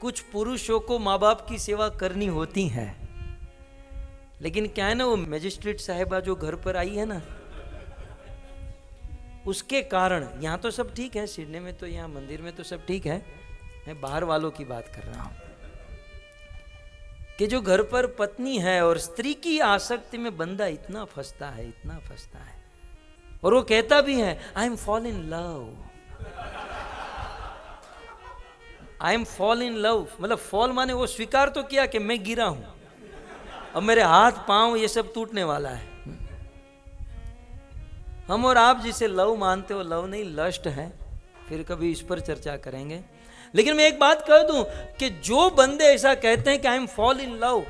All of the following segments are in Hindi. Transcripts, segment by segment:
कुछ पुरुषों को माँ बाप की सेवा करनी होती है, लेकिन क्या है ना, वो मैजिस्ट्रेट साहिबा जो घर पर आई है ना, उसके कारण, यहाँ तो सब ठीक है, सिडनी में तो, यहाँ मंदिर में तो सब ठीक है, मैं बाहर वालों की बात कर रहा हूं कि जो घर पर पत्नी है और स्त्री की आसक्ति में बंदा इतना फंसता है, इतना फंसता है, और वो कहता भी है I am fall in love, I am fall in love, मतलब फॉल माने वो स्वीकार तो किया कि मैं गिरा हूं, अब मेरे हाथ पांव ये सब टूटने वाला है। हम और आप जिसे लव मानते हो, लव नहीं लस्ट है, फिर कभी इस पर चर्चा करेंगे। लेकिन मैं एक बात कह दूं कि जो बंदे ऐसा कहते हैं कि I am fall in love,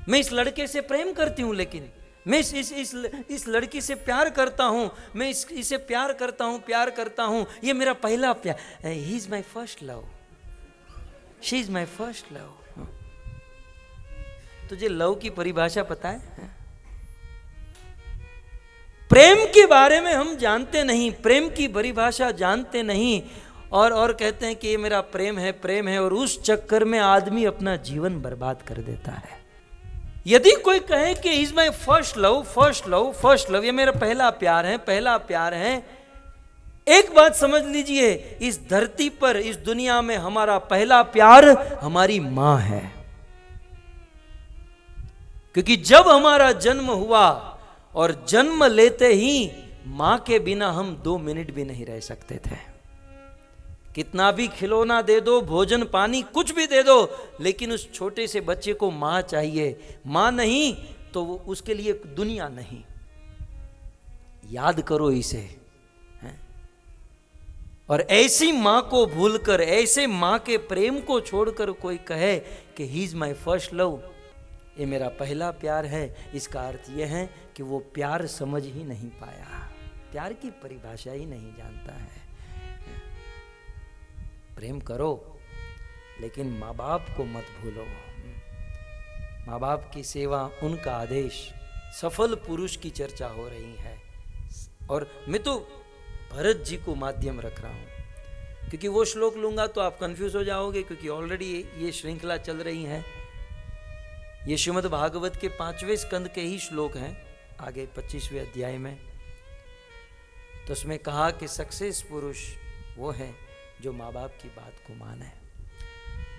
मैं इस लड़के से प्रेम करती हूं, लेकिन मैं इस लड़की से प्यार करता हूं, मैं इसे प्यार करता हूं, ये मेरा पहला प्यार, he is my first love, she is my first love. तुझे लव की परिभाषा पता है? प्रेम के बारे में हम जानते नहीं, प्रेम की परिभाषा जानते नहीं, और कहते हैं कि ये मेरा प्रेम है, और उस चक्कर में आदमी अपना जीवन बर्बाद कर देता है। यदि कोई कहे कि इज माई फर्स्ट लव, ये मेरा पहला प्यार है, एक बात समझ लीजिए, इस धरती पर, इस दुनिया में हमारा पहला प्यार हमारी मां है, क्योंकि जब हमारा जन्म हुआ और जन्म लेते ही मां के बिना हम 2 मिनट भी नहीं रह सकते थे। कितना भी खिलौना दे दो, भोजन पानी कुछ भी दे दो, लेकिन उस छोटे से बच्चे को मां चाहिए, मां नहीं तो वो उसके लिए दुनिया नहीं। याद करो इसे। और ऐसी मां को भूलकर, ऐसे मां के प्रेम को छोड़कर कोई कहे कि he is my first love, ये मेरा पहला प्यार है, इसका अर्थ यह है कि वो प्यार समझ ही नहीं पाया, प्यार की परिभाषा ही नहीं जानता है। प्रेम करो, लेकिन माँ बाप को मत भूलो। माँ बाप की सेवा, उनका आदेश। सफल पुरुष की चर्चा हो रही है, और मैं तो भरत जी को माध्यम रख रहा हूं, क्योंकि वो श्लोक लूंगा तो आप कंफ्यूज हो जाओगे, क्योंकि ऑलरेडी ये श्रृंखला चल रही है। ये श्रीमद् भागवत के 5वें स्कंद के ही श्लोक हैं, आगे 25वें अध्याय में। तो उसमें कहा कि सक्सेस पुरुष वो है जो माँ बाप की बात को माने।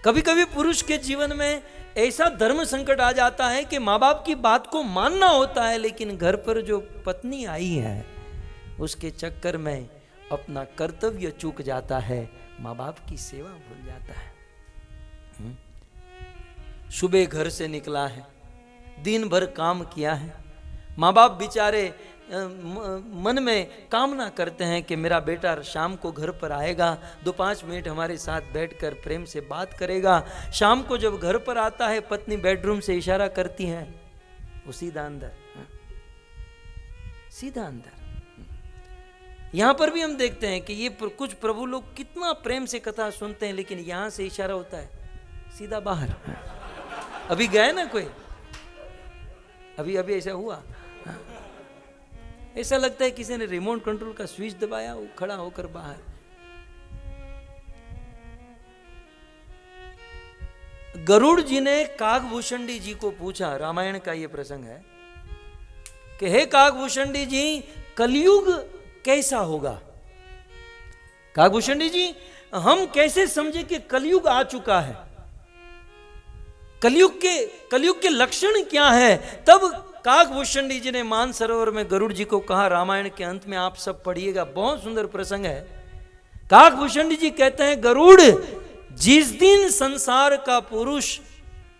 कभी कभी पुरुष के जीवन में ऐसा धर्म संकट आ जाता है कि माँ बाप की बात को मानना होता है, लेकिन घर पर जो पत्नी आई है उसके चक्कर में अपना कर्तव्य चूक जाता है, माँ बाप की सेवा भूल जाता है। सुबह घर से निकला है, दिन भर काम किया है, माँ बाप बेचारे मन में कामना करते हैं कि मेरा बेटा शाम को घर पर आएगा, 2-5 मिनट हमारे साथ बैठकर प्रेम से बात करेगा। शाम को जब घर पर आता है, पत्नी बेडरूम से इशारा करती है, वो सीधा अंदर, सीधा अंदर। यहां पर भी हम देखते हैं कि ये कुछ प्रभु लोग कितना प्रेम से कथा सुनते हैं, लेकिन यहां से इशारा होता है सीधा बाहर। अभी गए ना कोई, अभी ऐसा हुआ, ऐसा लगता है किसी ने रिमोट कंट्रोल का स्विच दबाया, वो खड़ा होकर बाहर। गरुड़ जी ने काकभूषणी जी को पूछा, रामायण का ये प्रसंग है, कि हे काकभूषणी जी, कलयुग कैसा होगा? काकभूषणी जी, हम कैसे समझे कि कलयुग आ चुका है? कलयुग के लक्षण क्या है? तब काकभूषणी जी ने मानसरोवर में गरुड़ जी को कहा, रामायण के अंत में आप सब पढ़िएगा, बहुत सुंदर प्रसंग है। काकभूषणी जी कहते हैं, गरुड़, जिस दिन संसार का पुरुष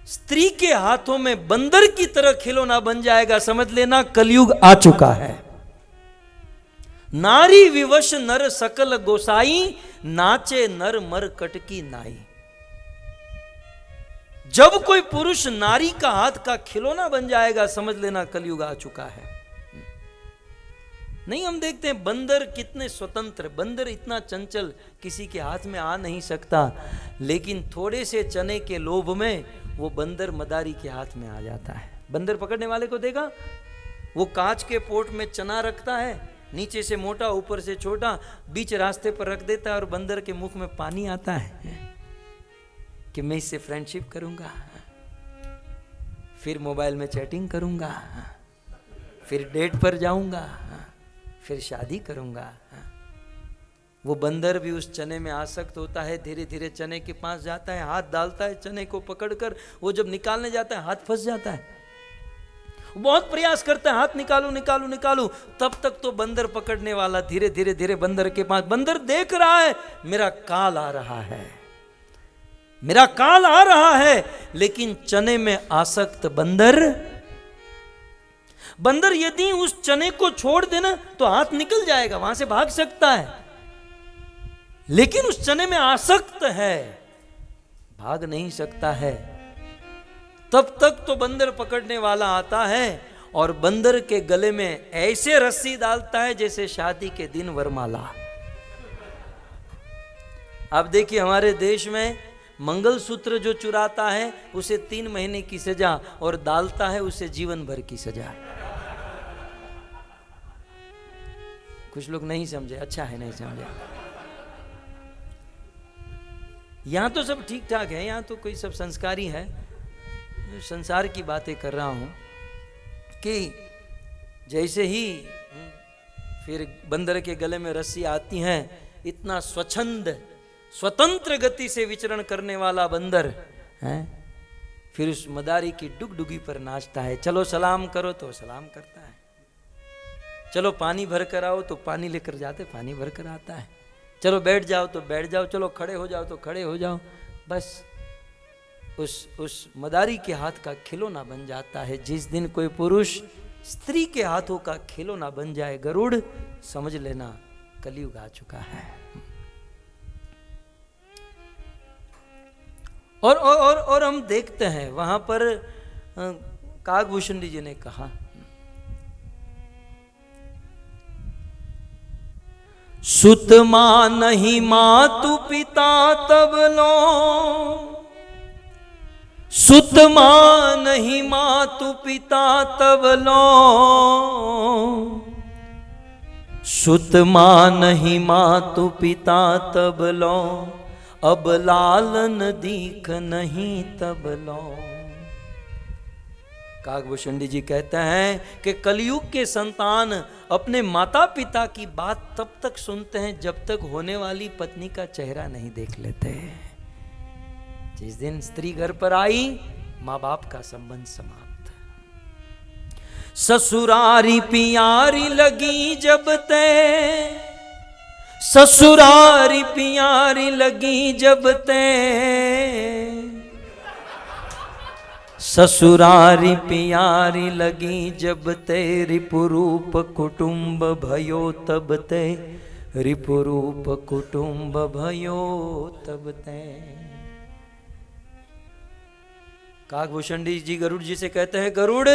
स्त्री के हाथों में बंदर की तरह खिलौना बन जाएगा, समझ लेना कलयुग आ चुका है। नारी विवश नर सकल गोसाई, नाचे नर मर कटकी नाई। जब कोई पुरुष नारी का हाथ का खिलौना बन जाएगा, समझ लेना कलयुग आ चुका है। नहीं, हम देखते हैं बंदर कितने स्वतंत्र, बंदर इतना चंचल, किसी के हाथ में आ नहीं सकता, लेकिन थोड़े से चने के लोभ में वो बंदर मदारी के हाथ में आ जाता है। बंदर पकड़ने वाले को देखा, वो कांच के पोट में चना रखता है, नीचे से मोटा ऊपर से छोटा, बीच रास्ते पर रख देता है और बंदर के मुख में पानी आता है। कि मैं इससे फ्रेंडशिप करूंगा, फिर मोबाइल में चैटिंग करूंगा, फिर डेट पर जाऊंगा, फिर शादी करूंगा। वो बंदर भी उस चने में आसक्त होता है, धीरे धीरे चने के पास जाता है, हाथ डालता है चने को पकड़कर, वो जब निकालने जाता है हाथ फंस जाता है, बहुत प्रयास करता है हाथ निकालू निकालू निकालू, तब तक तो बंदर पकड़ने वाला धीरे धीरे धीरे बंदर के पास, बंदर देख रहा है मेरा काल आ रहा है, मेरा काल आ रहा है, लेकिन चने में आसक्त बंदर यदि उस चने को छोड़ देना तो हाथ निकल जाएगा, वहां से भाग सकता है, लेकिन उस चने में आसक्त है, भाग नहीं सकता है। तब तक तो बंदर पकड़ने वाला आता है और बंदर के गले में ऐसे रस्सी डालता है जैसे शादी के दिन वरमाला। अब देखिए हमारे देश में मंगलसूत्र जो चुराता है उसे 3 महीने की सजा और डालता है उसे जीवन भर की सजा। कुछ लोग नहीं समझे, अच्छा है नहीं समझे। यहां तो सब ठीक ठाक है, यहां तो कोई सब संस्कारी है। संसार की बातें कर रहा हूं कि जैसे ही फिर बंदर के गले में रस्सी आती है, इतना स्वतंत्र गति से विचरण करने वाला बंदर है, फिर उस मदारी की डुगडुगी पर नाचता है। चलो सलाम करो तो सलाम करता है, चलो पानी भर कर आओ तो पानी लेकर जाते, पानी भर कर आता है, चलो बैठ जाओ तो बैठ जाओ, चलो खड़े हो जाओ तो खड़े हो जाओ। बस उस मदारी के हाथ का खिलौना बन जाता है। जिस दिन कोई पुरुष स्त्री के हाथों का खिलौना बन जाए गरुड़, समझ लेना कलयुग आ चुका है। और हम देखते हैं वहां पर काकभूषण जी ने कहा, सुत मां नहीं मातु पिता तब लो, सुत मां नहीं मातु पिता तब लो, सुत मां नहीं मातु पिता तब लो, अब लालन दीख नहीं तब लो। काकभूषण जी कहते हैं कि कलयुग के संतान अपने माता पिता की बात तब तक सुनते हैं जब तक होने वाली पत्नी का चेहरा नहीं देख लेते। जिस दिन स्त्री घर पर आई, माँ बाप का संबंध समाप्त। ससुरारी पियारी लगी जब ते, ससुरारी पियारी लगी जब ते, ससुरारी पियारी लगी जब ते, रिपुरूप कुटुंब भयो तब ते, रिपुरूप कुटुंब भयो तब ते। काकभूषण जी गरुड़ जी से कहते हैं, गरुड़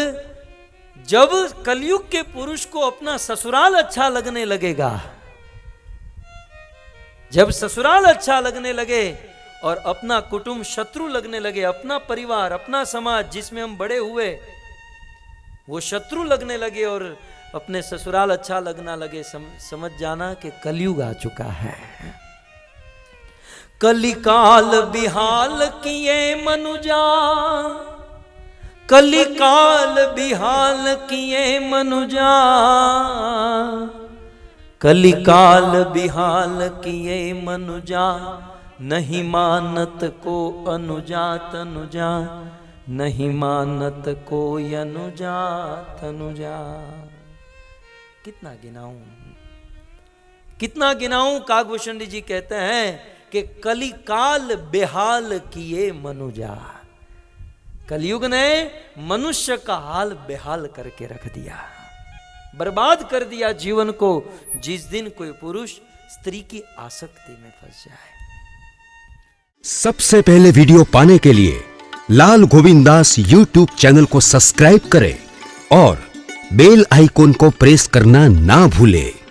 जब कलयुग के पुरुष को अपना ससुराल अच्छा लगने लगेगा, जब ससुराल अच्छा लगने लगे और अपना कुटुंब शत्रु लगने लगे, अपना परिवार अपना समाज जिसमें हम बड़े हुए वो शत्रु लगने लगे और अपने ससुराल अच्छा लगना लगे, समझ जाना कि कलयुग आ चुका है। कलिकाल बिहाल किए मनुजा, कलिकाल बिहाल किए मनुजा, कलिकाल बिहाल किए मनुजा, नहीं मानत को अनुजा तनुजा, नहीं मानत को अनुजा तनुजा। कितना गिनाऊं, कितना गिनाऊं। काकभूषण जी कहते हैं कि कलिकाल बेहाल किए मनुजा, कलयुग ने मनुष्य का हाल बेहाल करके रख दिया, बर्बाद कर दिया जीवन को। जिस दिन कोई पुरुष स्त्री की आसक्ति में फंस जाए। सबसे पहले वीडियो पाने के लिए लाल गोविंदास YouTube चैनल को सब्सक्राइब करें और बेल आइकॉन को प्रेस करना ना भूलें।